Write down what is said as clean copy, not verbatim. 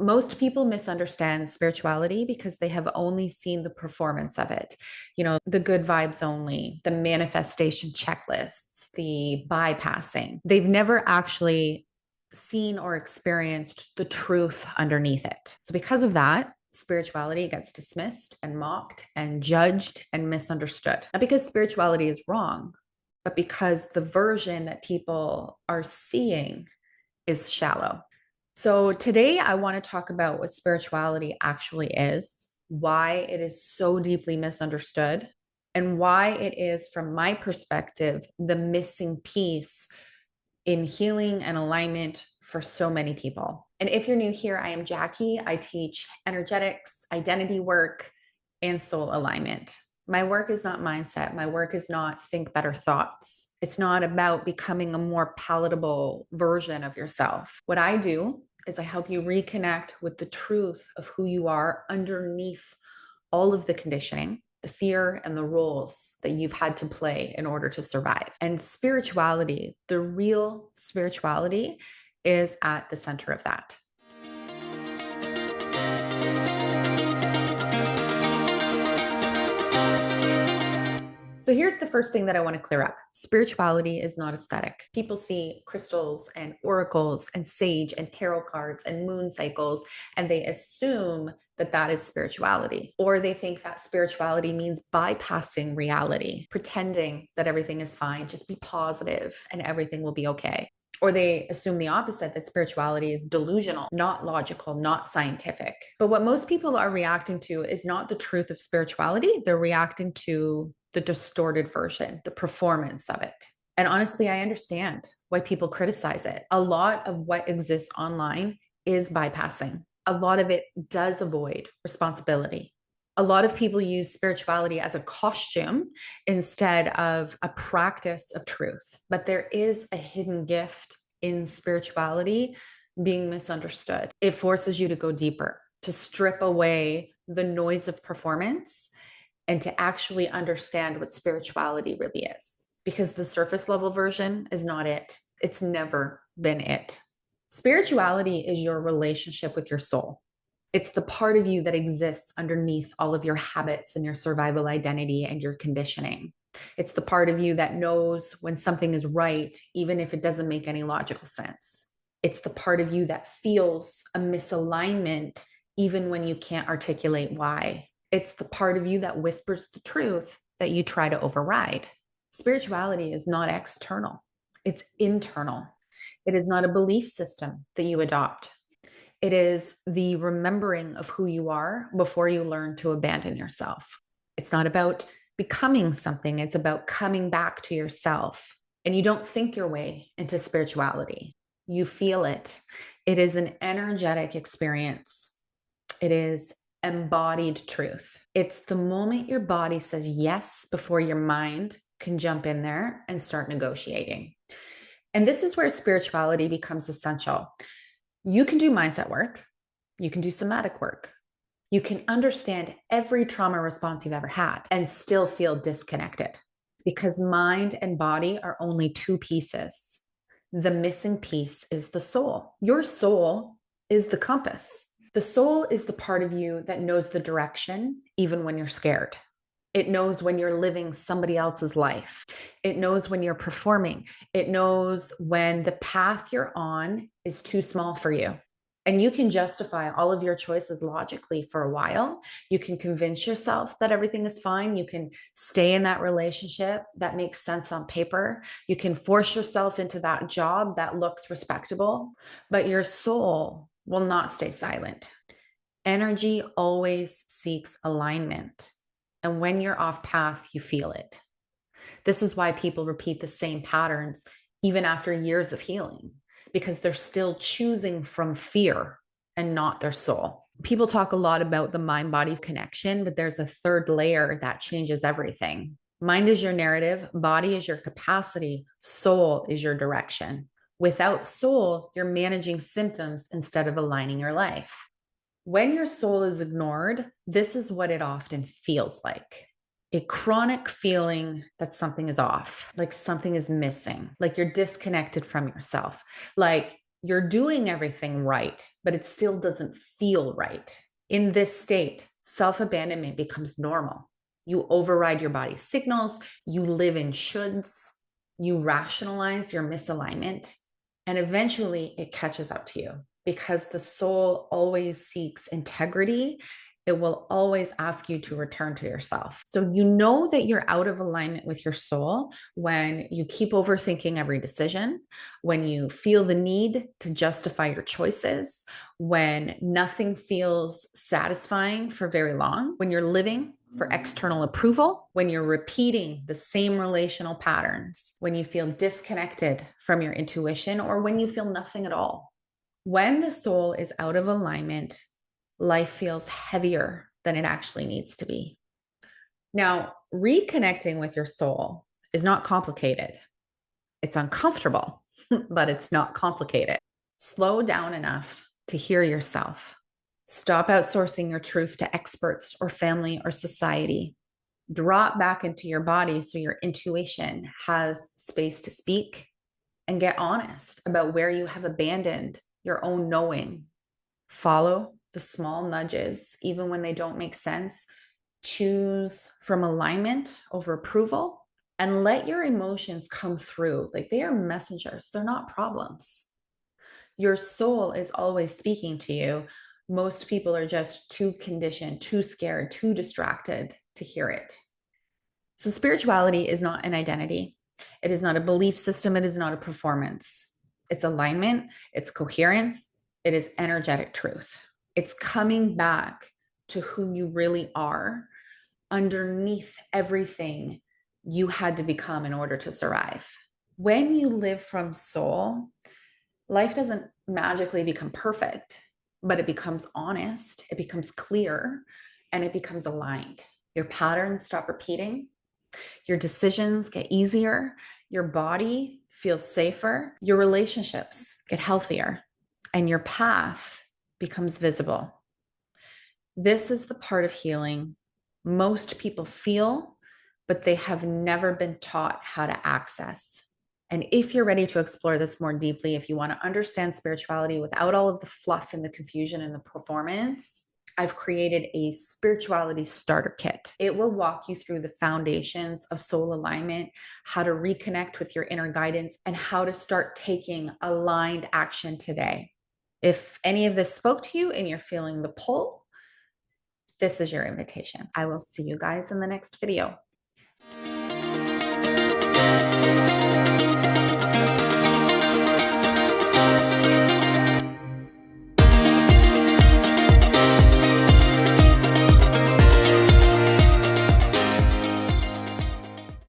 Most people misunderstand spirituality because they have only seen the performance of it. The good vibes only, the manifestation checklists, the bypassing. They've never actually seen or experienced the truth underneath it. So, because of that, spirituality gets dismissed and mocked and judged and misunderstood. Not because spirituality is wrong, but because the version that people are seeing is shallow. So, today I want to talk about what spirituality actually is, why it is so deeply misunderstood, and why it is, from my perspective, the missing piece in healing and alignment for so many people. And if you're new here, I am Jackie. I teach energetics, identity work, and soul alignment. My work is not mindset. My work is not think better thoughts. It's not about becoming a more palatable version of yourself. What I do is I help you reconnect with the truth of who you are underneath all of the conditioning, the fear, and the roles that you've had to play in order to survive. And spirituality, the real spirituality, is at the center of that. So here's the first thing that I want to clear up. Spirituality is not aesthetic. People see crystals and oracles and sage and tarot cards and moon cycles, and they assume that that is spirituality. Or they think that spirituality means bypassing reality, pretending that everything is fine, just be positive and everything will be okay. Or they assume the opposite, that spirituality is delusional, not logical, not scientific. But what most people are reacting to is not the truth of spirituality. They're reacting to the distorted version, the performance of it. And honestly, I understand why people criticize it. A lot of what exists online is bypassing. A lot of it does avoid responsibility. A lot of people use spirituality as a costume instead of a practice of truth. But there is a hidden gift in spirituality being misunderstood. It forces you to go deeper, to strip away the noise of performance and to actually understand what spirituality really is. Because the surface level version is not it. It's never been it. Spirituality is your relationship with your soul. It's the part of you that exists underneath all of your habits and your survival identity and your conditioning. It's the part of you that knows when something is right, even if it doesn't make any logical sense. It's the part of you that feels a misalignment, even when you can't articulate why. It's the part of you that whispers the truth that you try to override. Spirituality is not external, it's internal. It is not a belief system that you adopt. It is the remembering of who you are before you learn to abandon yourself. It's not about becoming something, it's about coming back to yourself. And you don't think your way into spirituality, you feel it. It is an energetic experience. It is embodied truth. It's the moment your body says yes before your mind can jump in there and start negotiating. And this is where spirituality becomes essential. You can do mindset work. You can do somatic work. You can understand every trauma response you've ever had and still feel disconnected because mind and body are only two pieces. The missing piece is the soul. Your soul is the compass. The soul is the part of you that knows the direction, even when you're scared. It knows when you're living somebody else's life. It knows when you're performing. It knows when the path you're on is too small for you. And you can justify all of your choices logically for a while. You can convince yourself that everything is fine. You can stay in that relationship that makes sense on paper. You can force yourself into that job that looks respectable, but your soul will not stay silent. Energy always seeks alignment. And when you're off path, you feel it. This is why people repeat the same patterns even after years of healing, because they're still choosing from fear and not their soul. People talk a lot about the mind-body connection, but there's a third layer that changes everything. Mind is your narrative, body is your capacity, soul is your direction. Without soul, you're managing symptoms instead of aligning your life. When your soul is ignored, this is what it often feels like. A chronic feeling that something is off, like something is missing, like you're disconnected from yourself, like You're doing everything right, but it still doesn't feel right. In this state, self-abandonment becomes normal. You override your body's signals, you live in shoulds, you rationalize your misalignment, and eventually it catches up to you because the soul always seeks integrity. It will always ask you to return to yourself. So you know that you're out of alignment with your soul when you keep overthinking every decision, when you feel the need to justify your choices, when nothing feels satisfying for very long, when you're living for external approval, when you're repeating the same relational patterns, when you feel disconnected from your intuition, or when you feel nothing at all. When the soul is out of alignment, life feels heavier than it actually needs to be. Now, reconnecting with your soul is not complicated. It's uncomfortable, but it's not complicated. Slow down enough to hear yourself. Stop outsourcing your truth to experts or family or society. Drop back into your body so your intuition has space to speak, and get honest about where you have abandoned your own knowing. Follow the small nudges, even when they don't make sense. Choose from alignment over approval, and let your emotions come through. Like, they are messengers, they're not problems. Your soul is always speaking to you. Most people are just too conditioned, too scared, too distracted to hear it. So, spirituality is not an identity. It is not a belief system. It is not a performance. It's alignment, it's coherence, it is energetic truth. It's coming back to who you really are underneath everything you had to become in order to survive. When you live from soul, life doesn't magically become perfect, but it becomes honest, it becomes clear, and it becomes aligned. Your patterns stop repeating. Your decisions get easier. Your body feels safer. Your relationships get healthier, and your path becomes visible. This is the part of healing most people feel, but they have never been taught how to access. And if you're ready to explore this more deeply, if you want to understand spirituality without all of the fluff and the confusion and the performance, I've created a spirituality starter kit. It will walk you through the foundations of soul alignment, how to reconnect with your inner guidance, and how to start taking aligned action today. If any of this spoke to you and you're feeling the pull, this is your invitation. I will see you guys in the next video.